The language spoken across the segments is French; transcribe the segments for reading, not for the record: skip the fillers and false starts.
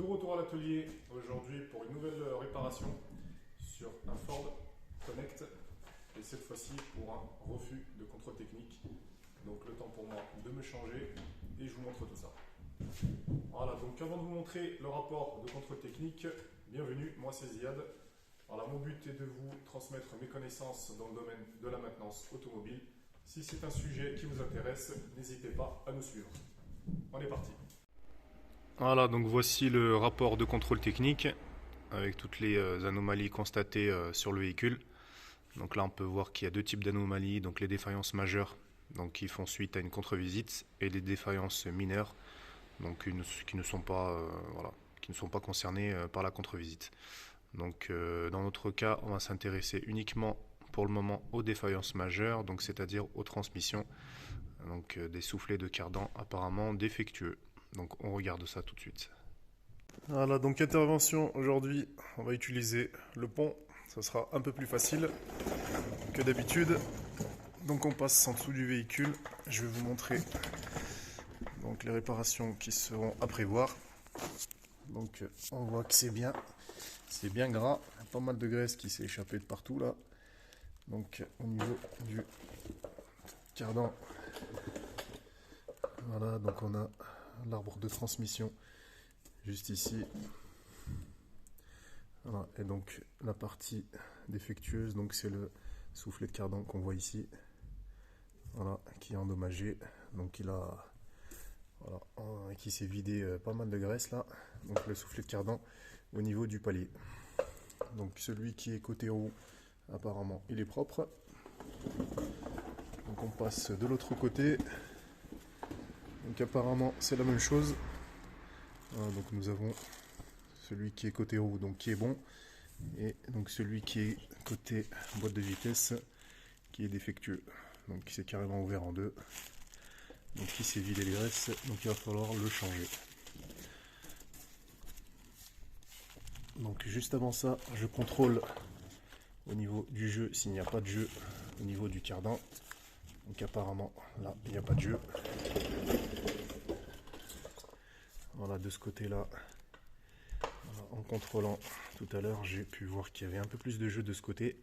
retour à l'atelier aujourd'hui pour une nouvelle réparation sur un Ford Connect et cette fois-ci pour un refus de contrôle technique. Donc le temps pour moi de me changer et je vous montre tout ça. Voilà, donc avant de vous montrer le rapport de contrôle technique, bienvenue, moi c'est Ziad. Voilà, mon but est de vous transmettre mes connaissances dans le domaine de la maintenance automobile. Si c'est un sujet qui vous intéresse, n'hésitez pas à nous suivre. On est parti. Voilà, donc voici le rapport de contrôle technique avec toutes les anomalies constatées sur le véhicule. Donc là, on peut voir qu'il y a deux types d'anomalies, donc les défaillances majeures, donc qui font suite à une contre-visite, et les défaillances mineures, donc qui ne sont pas, qui ne sont pas concernées par la contre-visite. Donc dans notre cas, on va s'intéresser uniquement pour le moment aux défaillances majeures, donc c'est-à-dire aux transmissions, donc des soufflets de cardan apparemment défectueux. Donc on regarde ça tout de suite. Voilà, donc intervention aujourd'hui, on va utiliser le pont, ça sera un peu plus facile que d'habitude. Donc on passe en dessous du véhicule, je vais vous montrer donc les réparations qui seront à prévoir. Donc on voit que c'est bien gras, il y a pas mal de graisse qui s'est échappée de partout là. Donc au niveau du cardan, voilà, donc on a l'arbre de transmission juste ici. Voilà, et donc la partie défectueuse, donc c'est le soufflet de cardan qu'on voit ici, voilà, qui est endommagé, donc il a, voilà, qui s'est vidé pas mal de graisse là, donc le soufflet de cardan au niveau du palier. Donc celui qui est côté roue, apparemment il est propre. Donc on passe de l'autre côté, donc apparemment c'est la même chose. Voilà, donc nous avons celui qui est côté roue, donc qui est bon, et donc celui qui est côté boîte de vitesse qui est défectueux, donc qui s'est carrément ouvert en deux, donc qui s'est vidé les graisses, donc il va falloir le changer. Donc juste avant ça, je contrôle au niveau du jeu s'il n'y a pas de jeu au niveau du cardan. Donc apparemment là il n'y a pas de jeu. Voilà, de ce côté là, voilà, en contrôlant tout à l'heure, j'ai pu voir qu'il y avait un peu plus de jeu de ce côté.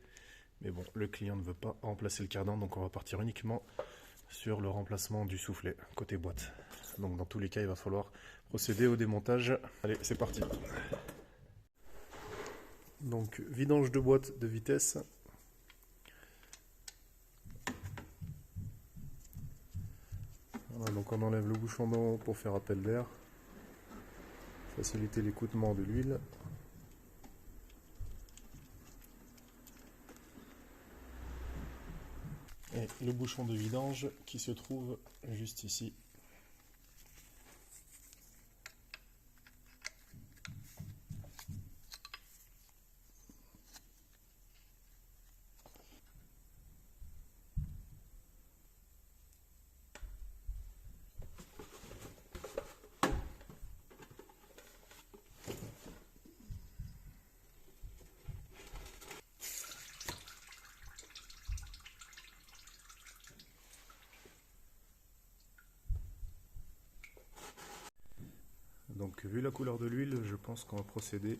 Mais bon, le client ne veut pas remplacer le cardan, donc on va partir uniquement sur le remplacement du soufflet côté boîte. Donc dans tous les cas, il va falloir procéder au démontage. Allez, c'est parti. Donc vidange de boîte de vitesse. Voilà, donc on enlève le bouchon d'en haut pour faire appel d'air, faciliter l'écoutement de l'huile. Et le bouchon de vidange qui se trouve juste ici. Donc vu la couleur de l'huile, je pense qu'on va procéder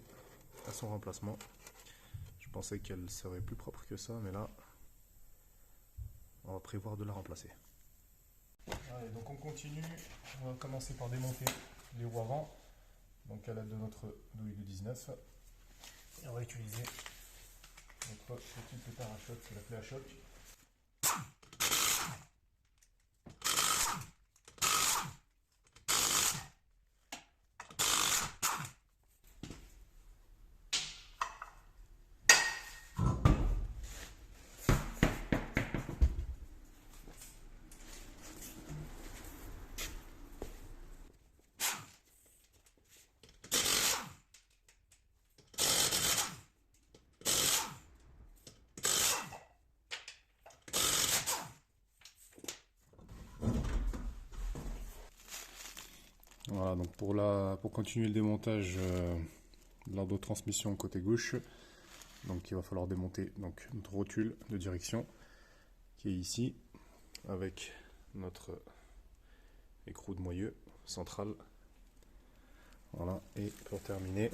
à son remplacement. Je pensais qu'elle serait plus propre que ça, mais là, on va prévoir de la remplacer. Allez, donc on continue. On va commencer par démonter les roues avant, donc à l'aide de notre douille de 19. Et on va utiliser notre petite pétard à choc, c'est la clé à choc. Voilà, donc pour continuer le démontage de l'arbre de transmission côté gauche, donc il va falloir démonter donc notre rotule de direction qui est ici avec notre écrou de moyeu central. Voilà, et pour terminer,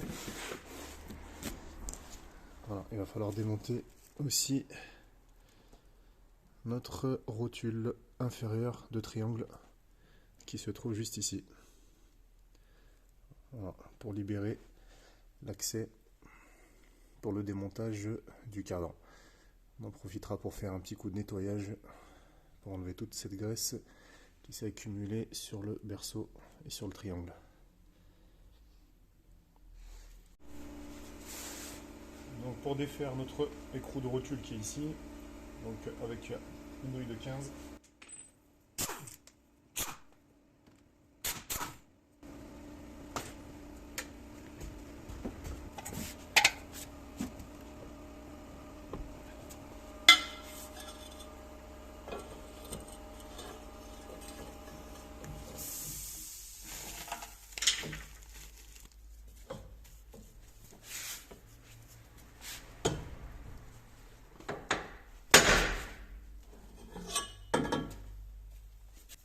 voilà, il va falloir démonter aussi notre rotule inférieure de triangle qui se trouve juste ici. Voilà, pour libérer l'accès pour le démontage du cardan. On en profitera pour faire un petit coup de nettoyage pour enlever toute cette graisse qui s'est accumulée sur le berceau et sur le triangle. Donc pour défaire notre écrou de rotule qui est ici, donc avec une douille de 15,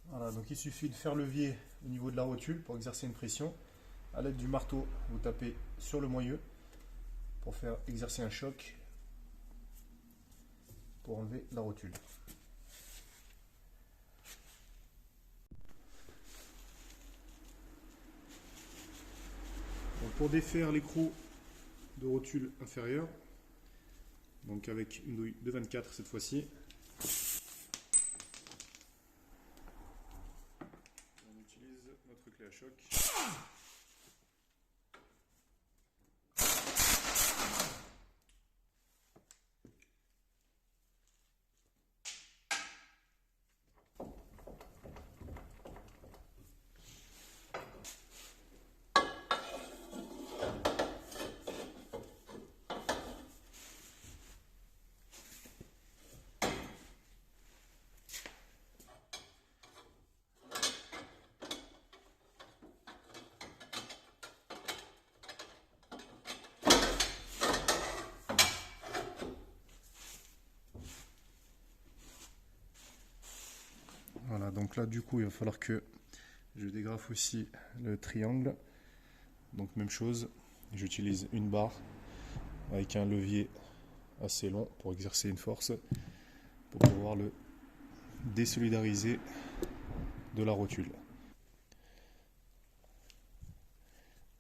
voilà, donc il suffit de faire levier au niveau de la rotule pour exercer une pression. À l'aide du marteau, vous tapez sur le moyeu pour faire exercer un choc pour enlever la rotule. Donc pour défaire l'écrou de rotule inférieure, donc avec une douille de 24 cette fois-ci, on utilise notre clé à choc. Voilà, donc là du coup il va falloir que je dégrafe aussi le triangle. Donc même chose, j'utilise une barre avec un levier assez long pour exercer une force pour pouvoir le désolidariser de la rotule.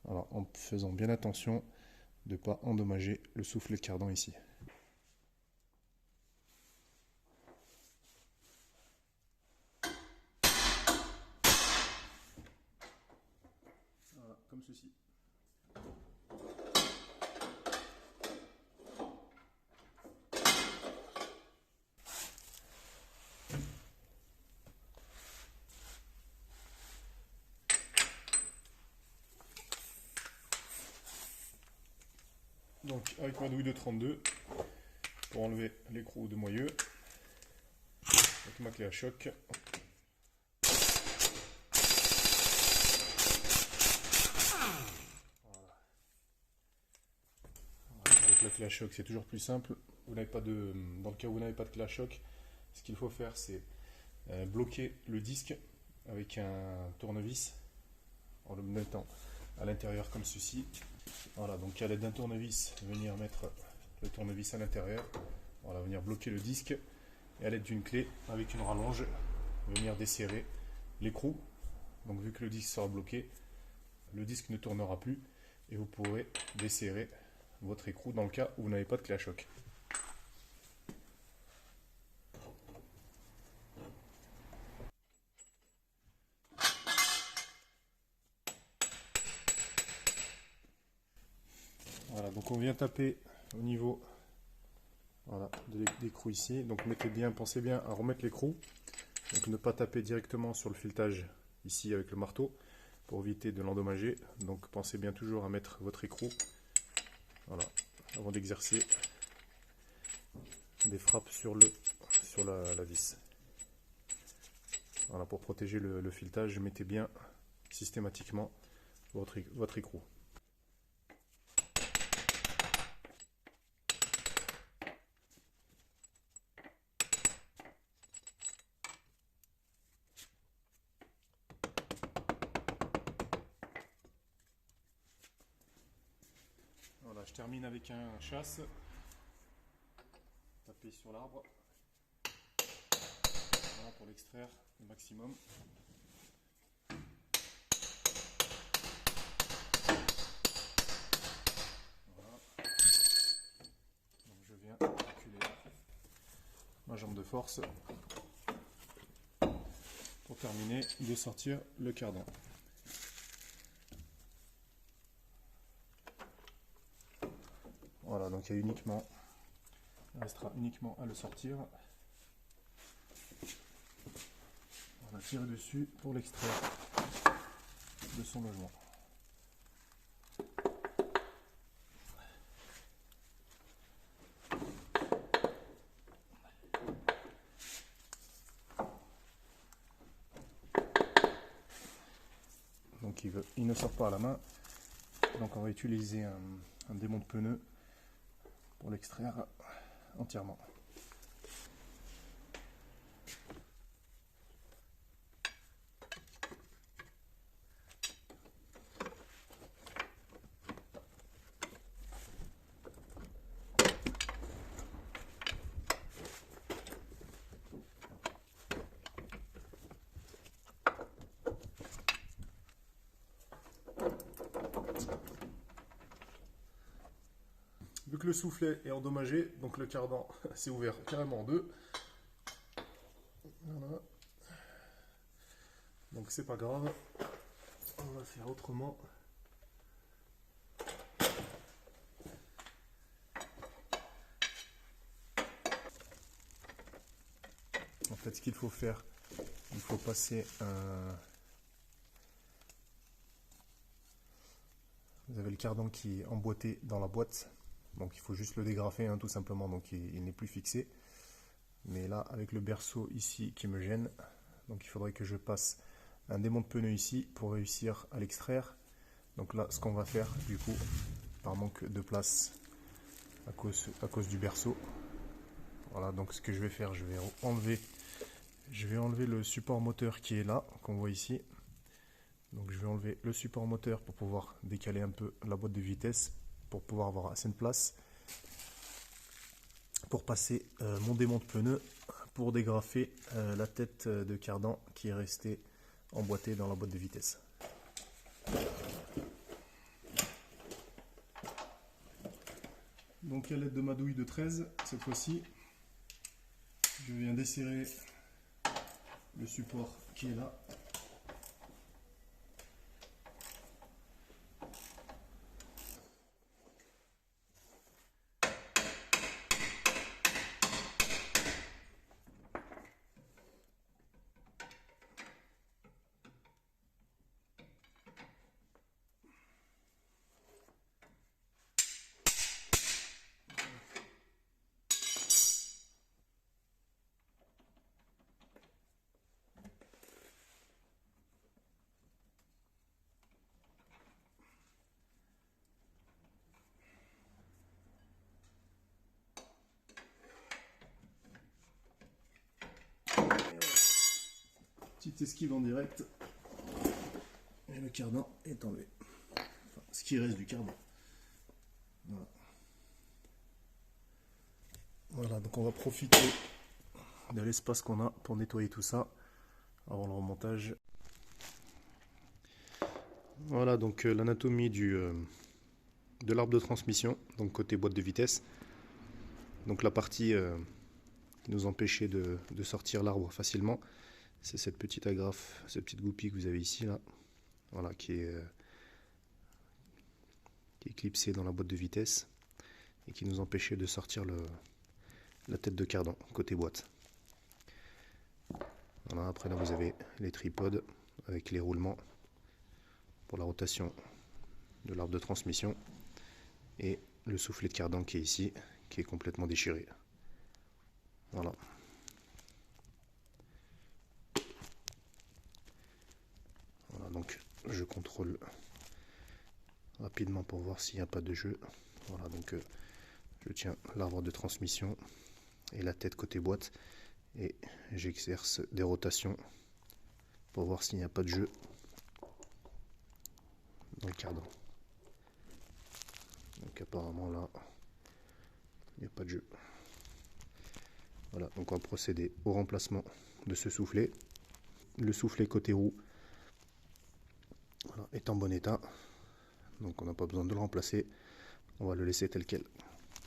Voilà, en faisant bien attention de ne pas endommager le soufflet de cardan ici. Voilà, comme ceci. Donc avec ma douille de 32 pour enlever l'écrou de moyeu, avec ma clé à choc. Voilà. Avec la clé à choc c'est toujours plus simple. Vous n'avez pas de, dans le cas où vous n'avez pas de clé à choc, ce qu'il faut faire c'est bloquer le disque avec un tournevis en le mettant à l'intérieur comme ceci. Voilà, donc à l'aide d'un tournevis, venir mettre le tournevis à l'intérieur. Voilà, venir bloquer le disque et à l'aide d'une clé avec une rallonge, venir desserrer l'écrou. Donc vu que le disque sera bloqué, le disque ne tournera plus et vous pourrez desserrer votre écrou dans le cas où vous n'avez pas de clé à choc. Voilà, donc on vient taper au niveau, voilà, de l'écrou ici. Donc mettez bien, pensez bien à remettre l'écrou. Donc ne pas taper directement sur le filetage ici avec le marteau pour éviter de l'endommager. Donc pensez bien toujours à mettre votre écrou, voilà, avant d'exercer des frappes sur la vis. Voilà, pour protéger le filetage, mettez bien systématiquement votre écrou. Voilà, je termine avec un chasse. Taper sur l'arbre. Voilà, pour l'extraire le maximum. Voilà. Donc je viens reculer ma jambe de force pour terminer de sortir le cardan. Voilà, donc il restera uniquement à le sortir. On va tirer dessus pour l'extraire de son logement. Donc il ne sort pas à la main, donc on va utiliser un démon de pneu pour l'extraire entièrement. Vu que le soufflet est endommagé, donc le cardan s'est ouvert carrément en deux. Voilà. Donc c'est pas grave, on va faire autrement. En fait, ce qu'il faut faire, il faut passer un... Vous avez le cardan qui est emboîté dans la boîte. Donc il faut juste le dégrafer tout simplement, donc il n'est plus fixé. Mais là, avec le berceau ici qui me gêne, donc il faudrait que je passe un démon de pneu ici pour réussir à l'extraire. Donc là, ce qu'on va faire du coup, par manque de place à cause du berceau, voilà, donc ce que je vais faire, je vais enlever le support moteur qui est là, qu'on voit ici. Donc je vais enlever le support moteur pour pouvoir décaler un peu la boîte de vitesse, pour pouvoir avoir assez de place pour passer mon démon de pneu pour dégrafer la tête de cardan qui est restée emboîtée dans la boîte de vitesse. Donc à l'aide de ma douille de 13, cette fois-ci, je viens desserrer le support qui est là. Petite esquive en direct et le cardan est enlevé, enfin ce qui reste du cardan. Voilà. Voilà, donc on va profiter de l'espace qu'on a pour nettoyer tout ça avant le remontage. Voilà donc l'anatomie de l'arbre de transmission, donc côté boîte de vitesse. Donc la partie qui nous empêchait de sortir l'arbre facilement, c'est cette petite agrafe, cette petite goupille que vous avez ici là, voilà, qui est clipsée dans la boîte de vitesse et qui nous empêchait de sortir la tête de cardan côté boîte. Voilà, après là vous avez les tripodes avec les roulements pour la rotation de l'arbre de transmission et le soufflet de cardan qui est ici, qui est complètement déchiré. Voilà. Voilà, donc je contrôle rapidement pour voir s'il n'y a pas de jeu. Voilà, donc je tiens l'arbre de transmission et la tête côté boîte et j'exerce des rotations pour voir s'il n'y a pas de jeu dans le cardan. Donc à apparemment là, il n'y a pas de jeu. Voilà, donc on va procéder au remplacement de ce soufflet. Le soufflet côté roue, voilà, est en bon état, donc on n'a pas besoin de le remplacer, on va le laisser tel quel.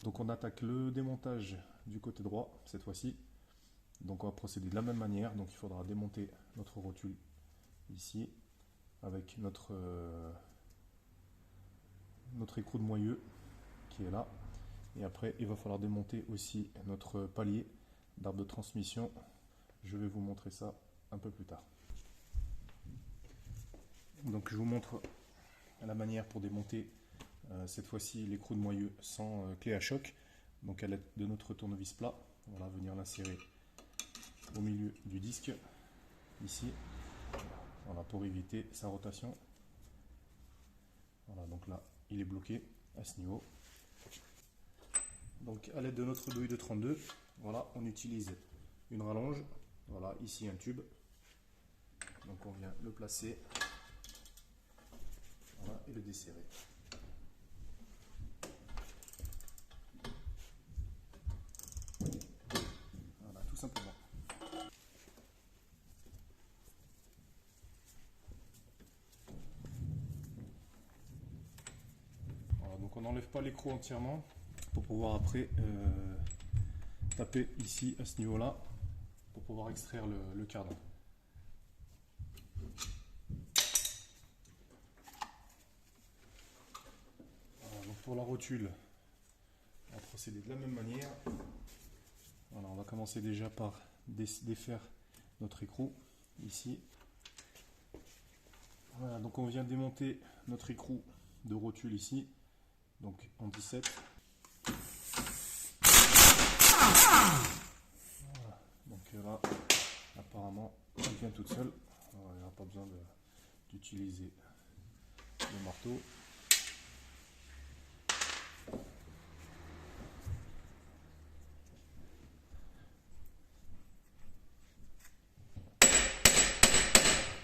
Donc on attaque le démontage du côté droit cette fois-ci. Donc on va procéder de la même manière, donc il faudra démonter notre rotule ici avec notre écrou de moyeu qui est là, et après il va falloir démonter aussi notre palier d'arbre de transmission. Je vais vous montrer ça un peu plus tard. Donc je vous montre la manière pour démonter cette fois-ci l'écrou de moyeu sans clé à choc. Donc à l'aide de notre tournevis plat, on va venir l'insérer au milieu du disque ici, voilà, pour éviter sa rotation. Voilà, donc là il est bloqué à ce niveau. Donc à l'aide de notre douille de 32, voilà, on utilise une rallonge, voilà, ici un tube, donc on vient le placer, voilà, et le desserrer. Voilà, tout simplement. Voilà, donc on n'enlève pas l'écrou entièrement pour pouvoir après taper ici à ce niveau là pour pouvoir extraire le cardan. Voilà, donc pour la rotule, on va procéder de la même manière. Voilà, on va commencer déjà par défaire notre écrou ici. Voilà, donc on vient démonter notre écrou de rotule ici, donc en 17. Voilà, donc là, apparemment, elle vient toute seule. Alors, il n'y aura pas besoin d'utiliser le marteau.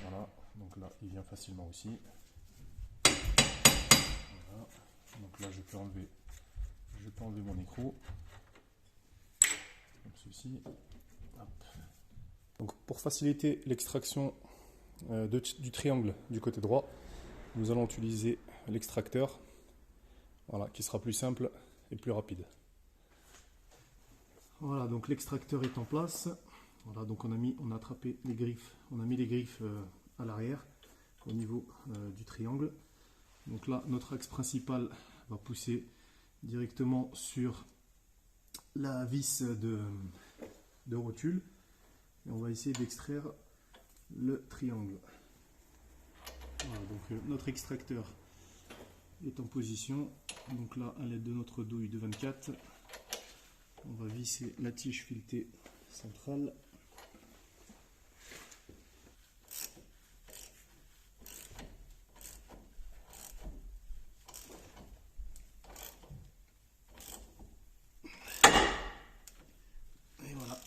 Voilà, donc là, il vient facilement aussi. Voilà, donc là, je peux enlever mon écrou. Comme ceci. Hop. Donc pour faciliter l'extraction du triangle du côté droit, nous allons utiliser l'extracteur, voilà, qui sera plus simple et plus rapide. Voilà, donc l'extracteur est en place. Voilà, donc on a attrapé les griffes, on a mis les griffes à l'arrière au niveau du triangle. Donc là, notre axe principal va pousser directement sur la vis de rotule et on va essayer d'extraire le triangle. Voilà, donc notre extracteur est en position. Donc là, à l'aide de notre douille de 24, on va visser la tige filetée centrale. Et voilà.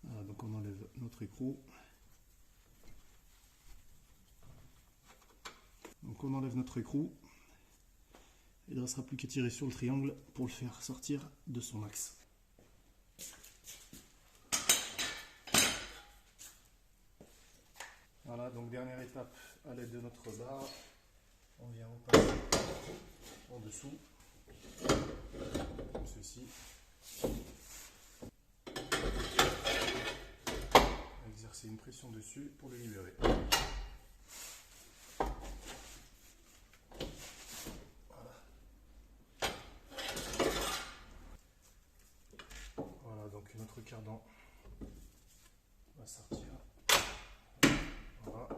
Voilà, donc on enlève notre écrou. Donc on enlève notre écrou. Il ne restera plus qu'à tirer sur le triangle pour le faire sortir de son axe. Voilà, donc dernière étape, à l'aide de notre barre, on vient repasser en dessous, comme ceci. Exercer une pression dessus pour le libérer. Voilà, donc notre cardan va sortir. Voilà.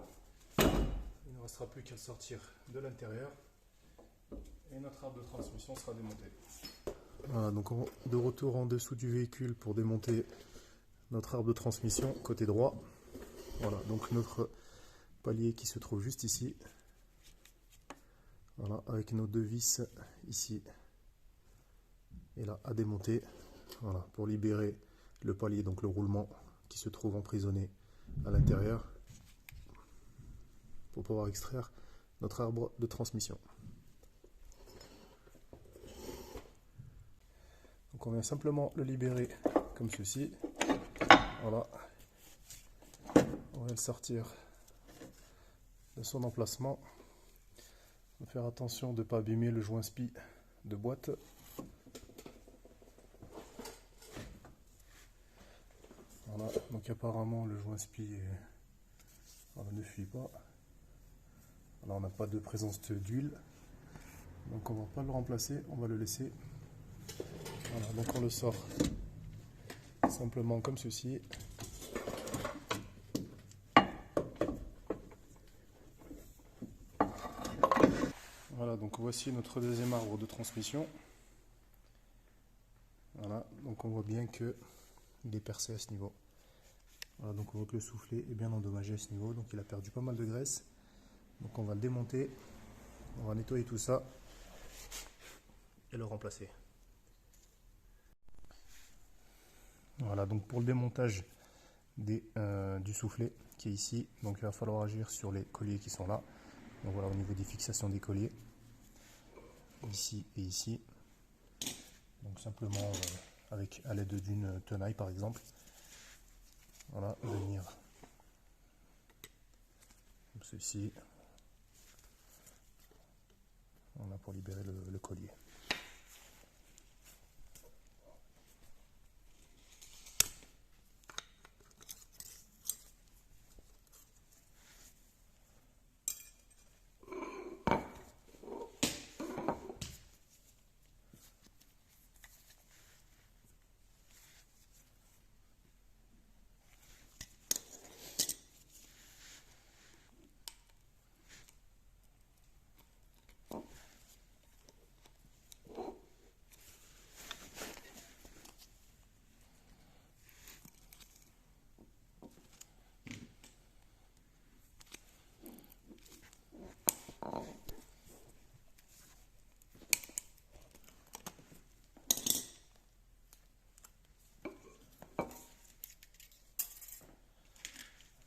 Il ne restera plus qu'à le sortir de l'intérieur et notre arbre de transmission sera démonté. Voilà, donc de retour en dessous du véhicule pour démonter notre arbre de transmission côté droit. Voilà, donc notre palier qui se trouve juste ici. Voilà, avec nos deux vis ici et là à démonter, voilà, pour libérer le palier, donc le roulement qui se trouve emprisonné à l'intérieur, pour pouvoir extraire notre arbre de transmission. Donc on vient simplement le libérer comme ceci. Voilà. On va le sortir de son emplacement. Il faut faire attention de ne pas abîmer le joint spi de boîte. Voilà. Donc apparemment le joint spi ne fuit pas. Là on n'a pas de présence d'huile. Donc on ne va pas le remplacer, on va le laisser. Voilà, donc on le sort simplement comme ceci. Voilà, donc voici notre deuxième arbre de transmission. Voilà, donc on voit bien que il est percé à ce niveau. Voilà, donc on voit que le soufflet est bien endommagé à ce niveau, donc il a perdu pas mal de graisse. Donc on va le démonter, on va nettoyer tout ça et le remplacer. Voilà, donc pour le démontage du soufflet qui est ici, donc il va falloir agir sur les colliers qui sont là. Donc voilà, au niveau des fixations des colliers, ici et ici. Donc simplement avec à l'aide d'une tenaille par exemple, voilà, venir comme ceci, voilà, pour libérer le collier.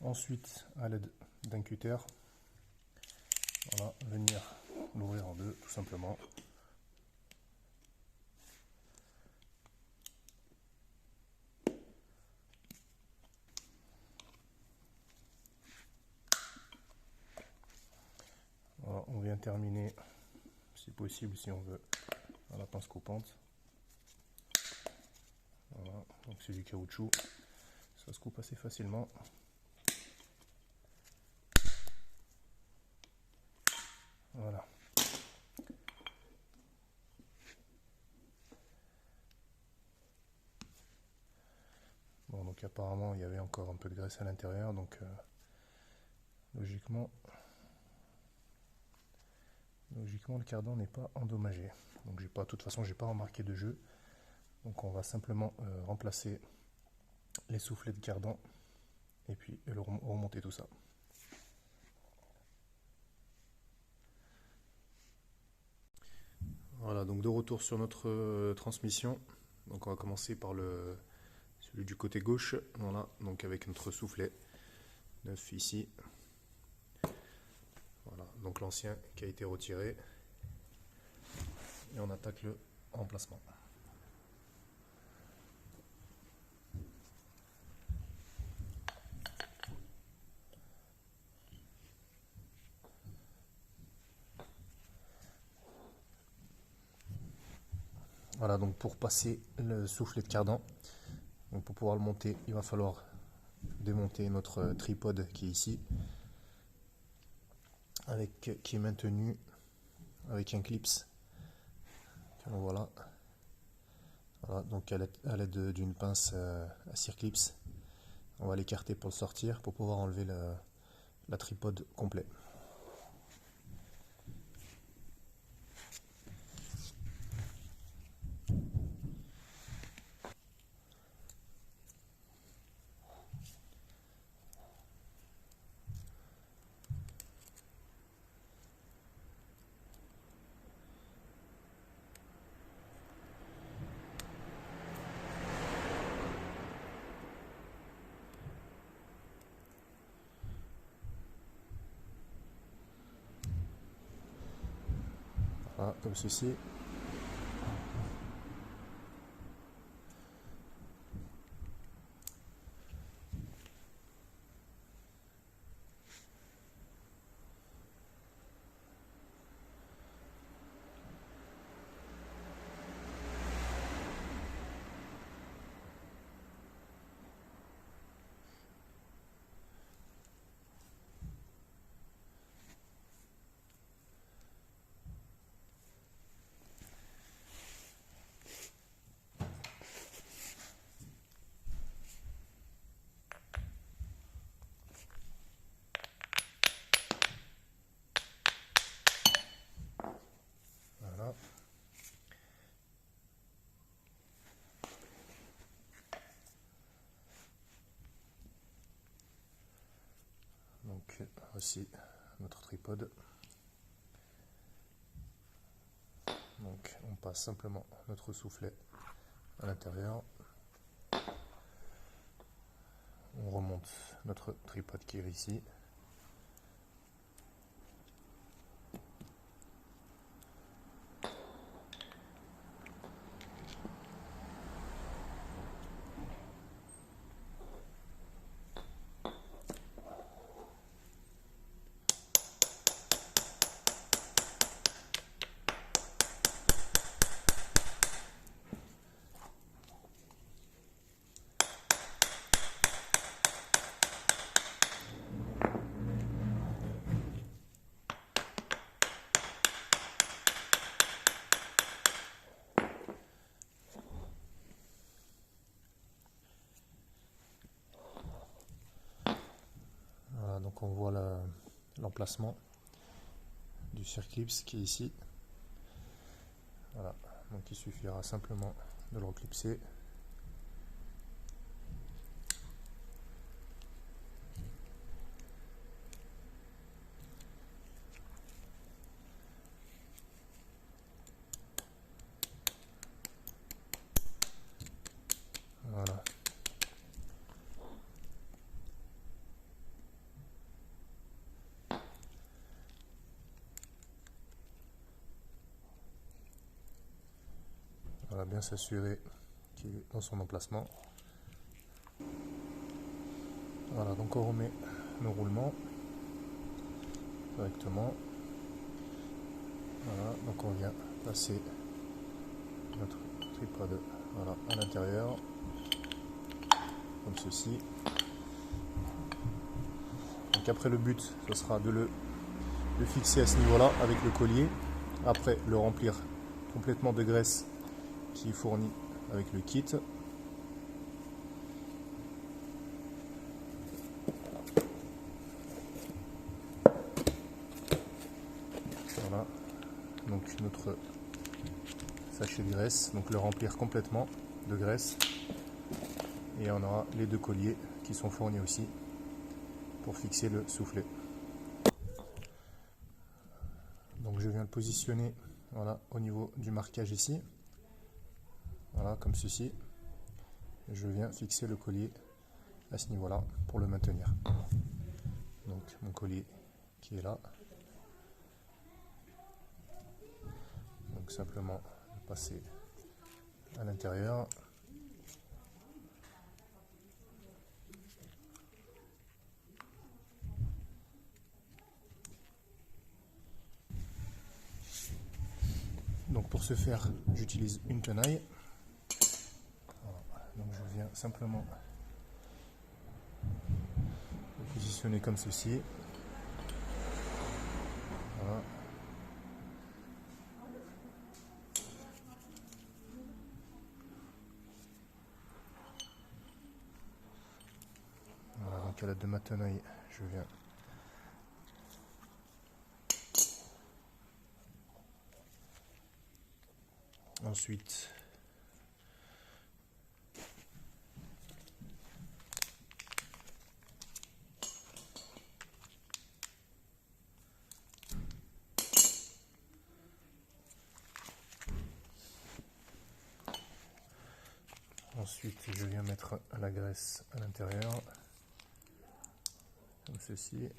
Ensuite, à l'aide d'un cutter, voilà, venir l'ouvrir en deux, tout simplement. Voilà, on vient terminer, si possible, si on veut, à la pince coupante. Voilà, donc c'est du caoutchouc, ça se coupe assez facilement. Voilà. Bon, donc apparemment il y avait encore un peu de graisse à l'intérieur, donc logiquement le cardan n'est pas endommagé. Donc de toute façon j'ai pas remarqué de jeu. Donc on va simplement remplacer les soufflets de cardan et puis remonter tout ça. Voilà, donc de retour sur notre transmission. Donc on va commencer par celui du côté gauche. Voilà, donc avec notre soufflet neuf ici. Voilà, donc l'ancien qui a été retiré. Et on attaque le remplacement. Voilà, donc pour passer le soufflet de cardan, donc pour pouvoir le monter, il va falloir démonter notre tripode qui est ici, qui est maintenu avec un clips. Voilà. Voilà, donc à l'aide d'une pince à circlips, on va l'écarter pour le sortir, pour pouvoir enlever la tripode complet. Voilà, comme ceci. Voilà. Donc aussi notre tripode. Donc on passe simplement notre soufflet à l'intérieur. On remonte notre tripode qui est ici. Voilà, donc on voit l'emplacement du circlips qui est ici. Voilà, donc il suffira simplement de le reclipser. Voilà. Voilà, bien s'assurer qu'il est dans son emplacement. Voilà, donc on remet nos roulements correctement. Voilà, donc on vient passer notre tripode, voilà, à l'intérieur, comme ceci. Donc après, le but, ce sera de le fixer à ce niveau-là avec le collier. Après, le remplir complètement de graisse qui est fournie avec le kit. Voilà, donc notre sachet de graisse, donc le remplir complètement de graisse. Et on aura les deux colliers qui sont fournis aussi pour fixer le soufflet. Donc je viens le positionner, voilà, au niveau du marquage ici. Voilà, comme ceci. Je viens fixer le collier à ce niveau-là pour le maintenir. Donc mon collier qui est là. Donc simplement passer à l'intérieur. Donc pour ce faire, j'utilise une tenaille. Voilà. Donc je viens simplement le positionner comme ceci. Voilà. Voilà, donc à l'aide de ma tenaille, je viens ensuite je viens mettre la graisse à l'intérieur, comme ceci.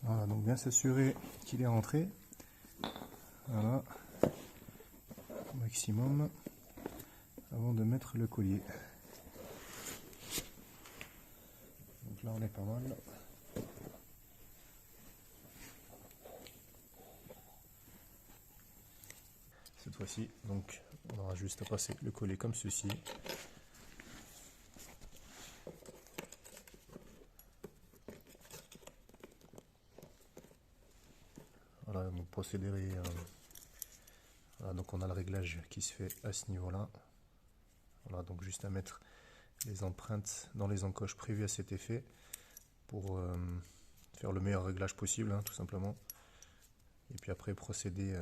Voilà, donc bien s'assurer qu'il est rentré. Voilà, au maximum, avant de mettre le collier. Donc là on est pas mal. Cette fois-ci, donc on aura juste à passer le collier comme ceci. Voilà, donc procéder. Voilà, donc on a le réglage qui se fait à ce niveau-là. Voilà, donc juste à mettre les empreintes dans les encoches prévues à cet effet pour faire le meilleur réglage possible, hein, tout simplement. Et puis après procéder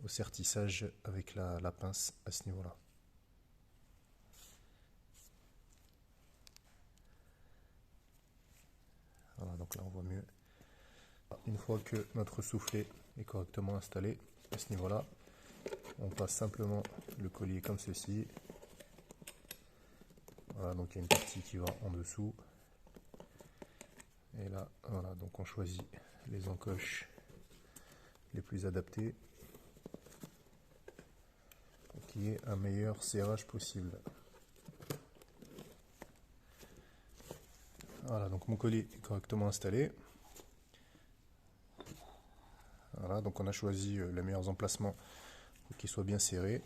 au sertissage avec la pince à ce niveau-là. Voilà, donc là on voit mieux. Une fois que notre soufflet est correctement installé à ce niveau-là, on passe simplement le collier comme ceci. Voilà, donc il y a une partie qui va en dessous. Et là, voilà, donc on choisit les encoches les plus adaptées pour qu'il y ait un meilleur serrage possible. Voilà, donc mon collier est correctement installé. Voilà, donc on a choisi les meilleurs emplacements pour qu'il soit bien serré.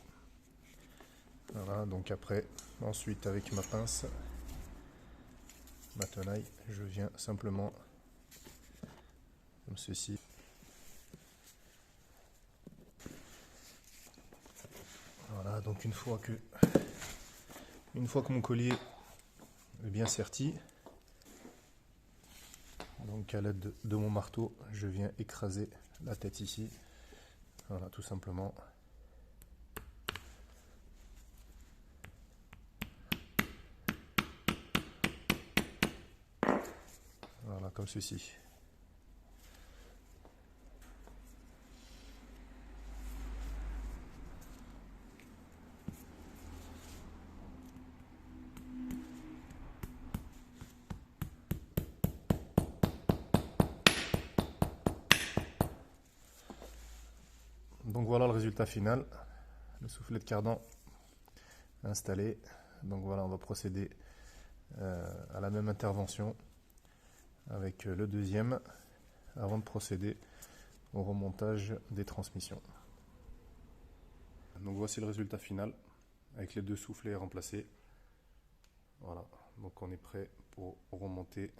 Voilà, donc après, ensuite avec ma pince, ma tenaille, je viens simplement comme ceci. Voilà, donc une fois que mon collier est bien serti, donc à l'aide de mon marteau, je viens écraser la tête ici. Voilà, tout simplement. Voilà, comme ceci. Donc voilà le résultat final, le soufflet de cardan installé. Donc voilà, on va procéder à la même intervention avec le deuxième avant de procéder au remontage des transmissions. Donc voici le résultat final avec les deux soufflets remplacés. Voilà, donc on est prêt pour remonter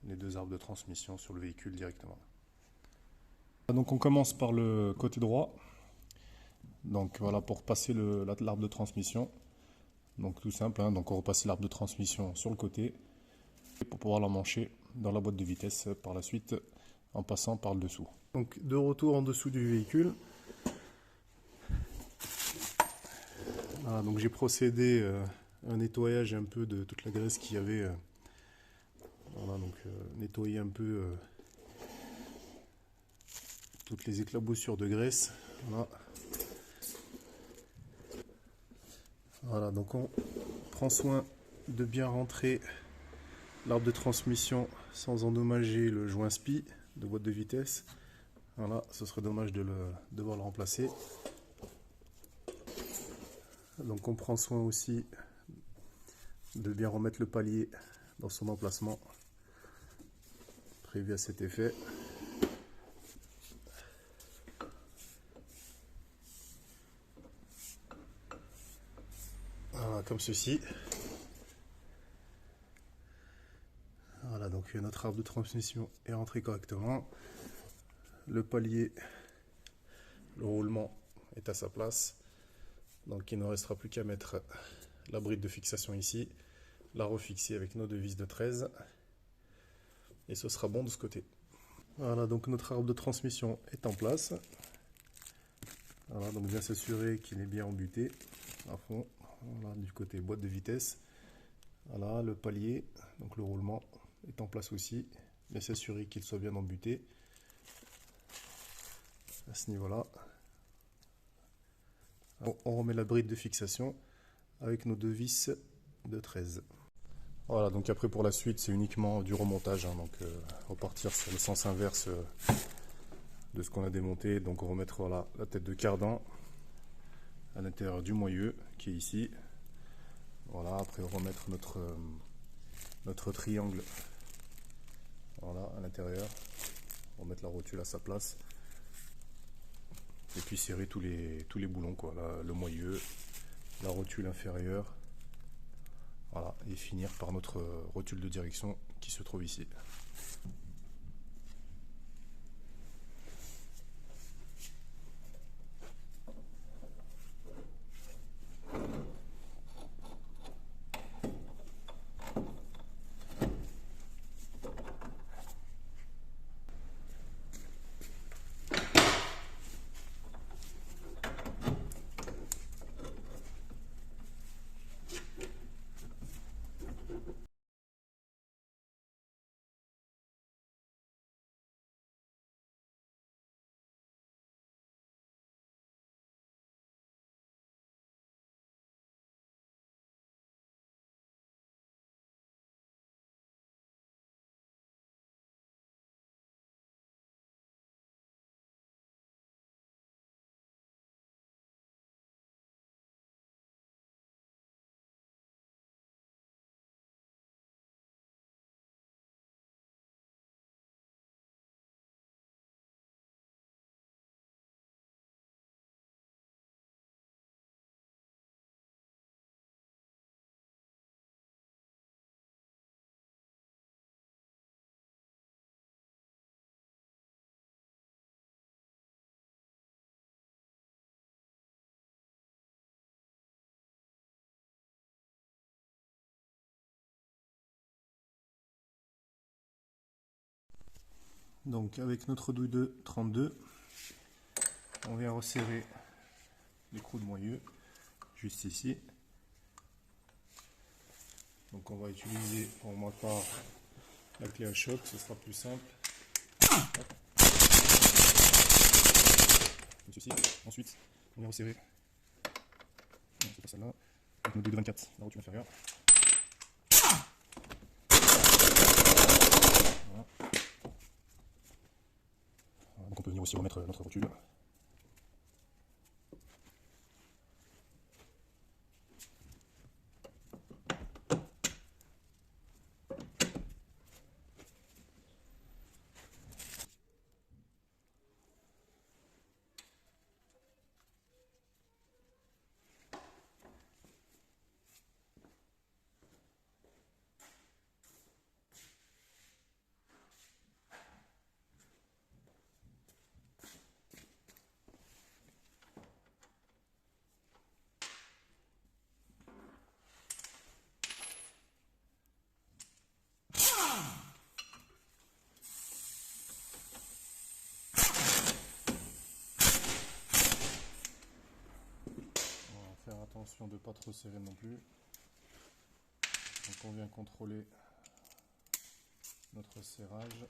les deux arbres de transmission sur le véhicule directement. Donc on commence par le côté droit. Donc voilà, pour passer l'arbre de transmission. Donc tout simple, hein, donc on repasse l'arbre de transmission sur le côté pour pouvoir l'emmancher dans la boîte de vitesse par la suite en passant par le dessous. Donc de retour en dessous du véhicule. Voilà, donc j'ai procédé à un nettoyage un peu de toute la graisse qu'il y avait. Voilà, donc nettoyer un peu toutes les éclaboussures de graisse. Voilà. Voilà, donc on prend soin de bien rentrer l'arbre de transmission sans endommager le joint SPI de boîte de vitesse. Voilà, ce serait dommage de devoir le remplacer. Donc on prend soin aussi de bien remettre le palier dans son emplacement prévu à cet effet. Voilà, comme ceci. Voilà, donc notre arbre de transmission est rentré correctement. Le palier, le roulement est à sa place. Donc il ne restera plus qu'à mettre la bride de fixation ici, la refixer avec nos deux vis de 13. Et ce sera bon de ce côté. Voilà, donc notre arbre de transmission est en place. Voilà, donc bien s'assurer qu'il est bien embuté à fond. Voilà, du côté boîte de vitesse. Voilà, le palier, donc le roulement est en place aussi. Bien s'assurer qu'il soit bien embuté à ce niveau-là. On remet la bride de fixation avec nos deux vis de 13. Voilà, donc après pour la suite c'est uniquement du remontage, hein, donc repartir sur le sens inverse de ce qu'on a démonté. Donc on remettre voilà, la tête de cardan à l'intérieur du moyeu qui est ici. Voilà, après remettre notre triangle voilà, à l'intérieur, remettre la rotule à sa place. Et puis serrer tous les boulons, quoi, le moyeu, la rotule inférieure. Voilà, et finir par notre rotule de direction qui se trouve ici. Donc avec notre douille de 32, on vient resserrer l'écrou de moyeu juste ici. Donc on va utiliser pour ma part la clé à choc, ce sera plus simple. Comme ceci. Ensuite, on vient resserrer. Non, c'est pas celle-là. Avec notre douille de 24, la rotule inférieure. Voilà. Donc on peut venir aussi remettre notre rotule. Faire attention de ne pas trop serrer non plus. Donc on vient contrôler notre serrage.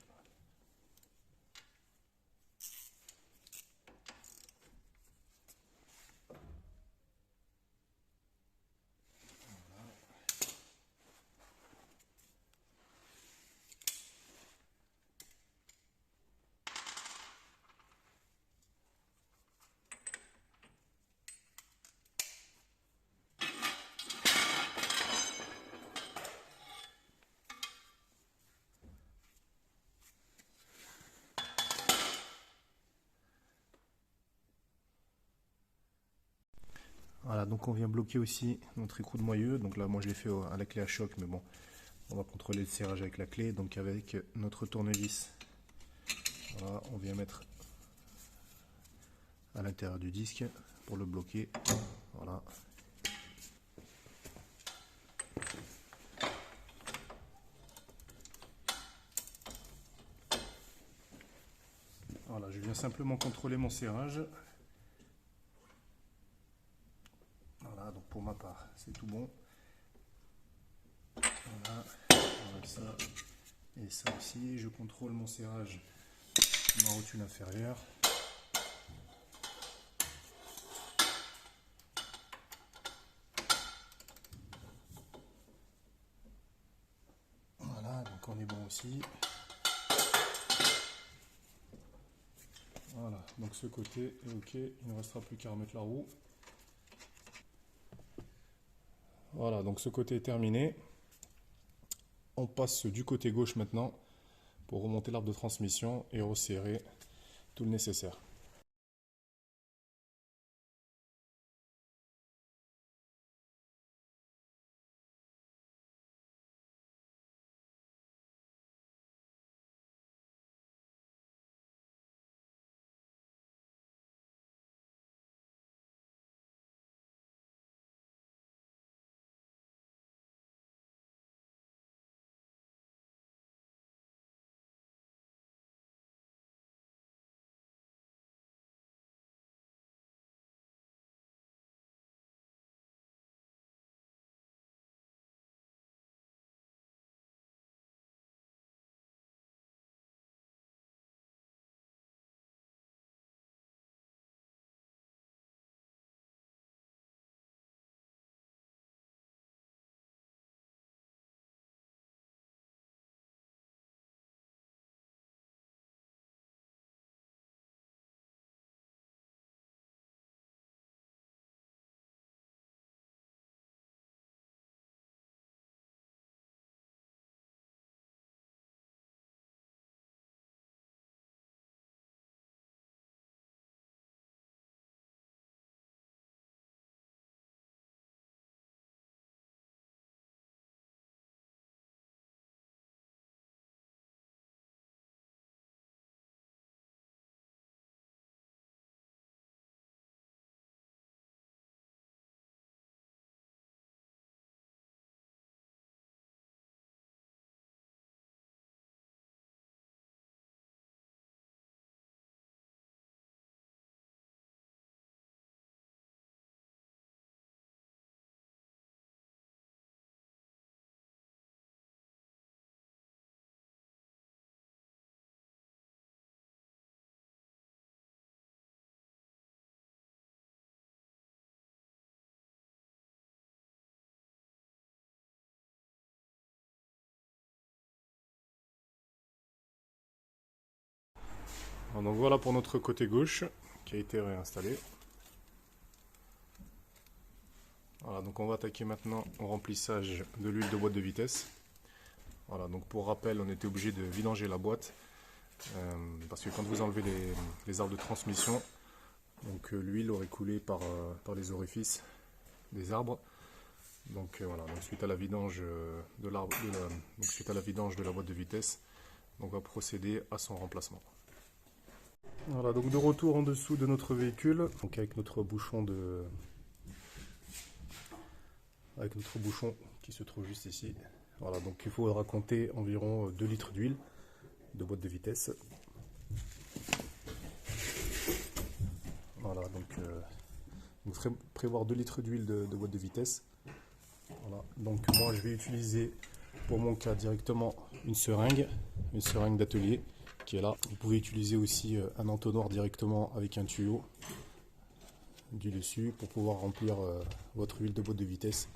Voilà, donc on vient bloquer aussi notre écrou de moyeu. Donc là, moi je l'ai fait à la clé à choc, mais bon, on va contrôler le serrage avec la clé. Donc avec notre tournevis, voilà, on vient mettre à l'intérieur du disque pour le bloquer. Voilà. Voilà, je viens simplement contrôler mon serrage. Voilà, donc pour ma part, c'est tout bon. Voilà, avec ça et ça aussi, je contrôle mon serrage, ma rotule inférieure. est bon aussi. Voilà, donc ce côté est ok, il ne restera plus qu'à remettre la roue. Voilà, donc ce côté est terminé. On passe du côté gauche maintenant pour remonter l'arbre de transmission et resserrer tout le nécessaire. Donc voilà pour notre côté gauche qui a été réinstallé. Voilà, donc on va attaquer maintenant au remplissage de l'huile de boîte de vitesse. Voilà, donc pour rappel, on était obligé de vidanger la boîte parce que quand vous enlevez les arbres de transmission, donc l'huile aurait coulé par les orifices des arbres. Donc voilà, donc suite à la vidange de la boîte de vitesse, on va procéder à son remplacement. Voilà, donc de retour en dessous de notre véhicule, donc avec notre bouchon qui se trouve juste ici. Voilà, donc il faudra compter environ 2 litres d'huile de boîte de vitesse. Voilà, donc prévoir 2 litres d'huile de boîte de vitesse. Voilà, donc moi je vais utiliser pour mon cas directement une seringue d'atelier qui est là. Vous pouvez utiliser aussi un entonnoir directement avec un tuyau du dessus pour pouvoir remplir votre huile de boîte de vitesse.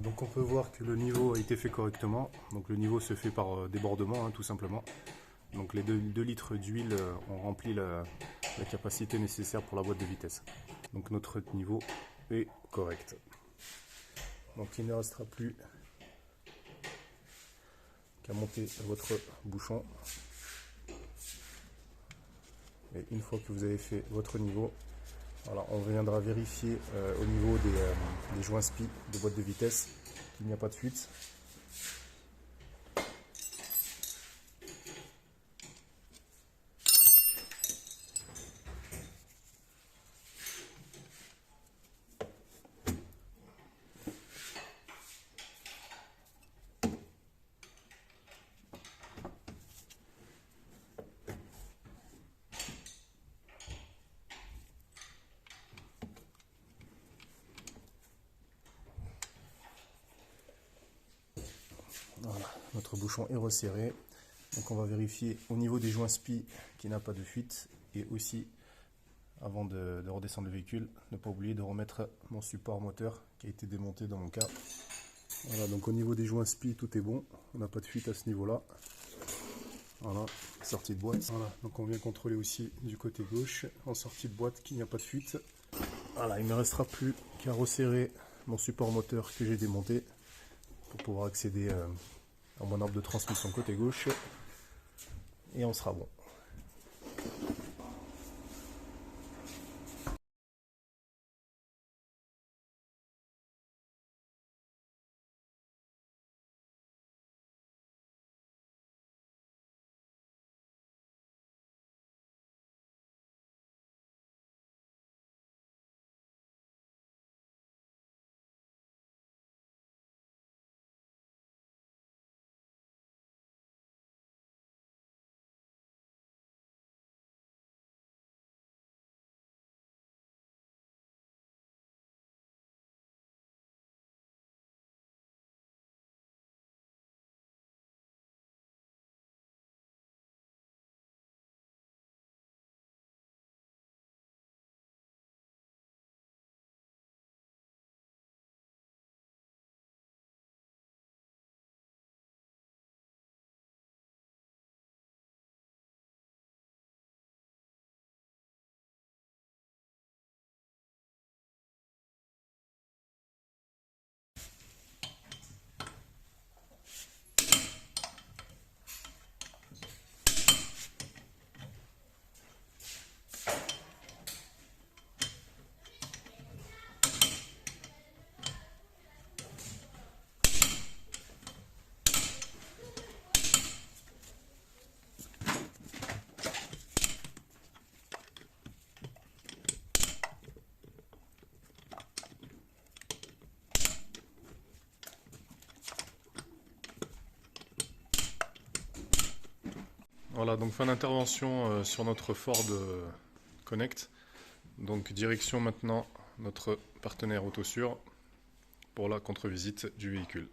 Donc on peut voir que le niveau a été fait correctement. Donc le niveau se fait par débordement, tout simplement. Donc les 2 litres d'huile ont rempli la capacité nécessaire pour la boîte de vitesse. Donc notre niveau est correct. Donc il ne restera plus qu'à monter votre bouchon Et une fois que vous avez fait votre niveau, voilà, on viendra vérifier au niveau des joints SPI de boîte de vitesse qu'il n'y a pas de fuite. Voilà, notre bouchon est resserré. Donc on va vérifier au niveau des joints SPI qu'il n'y a pas de fuite. Et aussi, avant de redescendre le véhicule, ne pas oublier de remettre mon support moteur qui a été démonté dans mon cas. Voilà, donc au niveau des joints SPI, tout est bon. On n'a pas de fuite à ce niveau-là. Voilà, sortie de boîte. Voilà, donc on vient contrôler aussi du côté gauche, en sortie de boîte, qu'il n'y a pas de fuite. Voilà, il ne me restera plus qu'à resserrer mon support moteur que j'ai démonté pour pouvoir accéder à mon arbre de transmission côté gauche. Et on sera bon. Voilà, donc fin d'intervention sur notre Ford Connect. Donc direction maintenant notre partenaire Autosur pour la contre-visite du véhicule.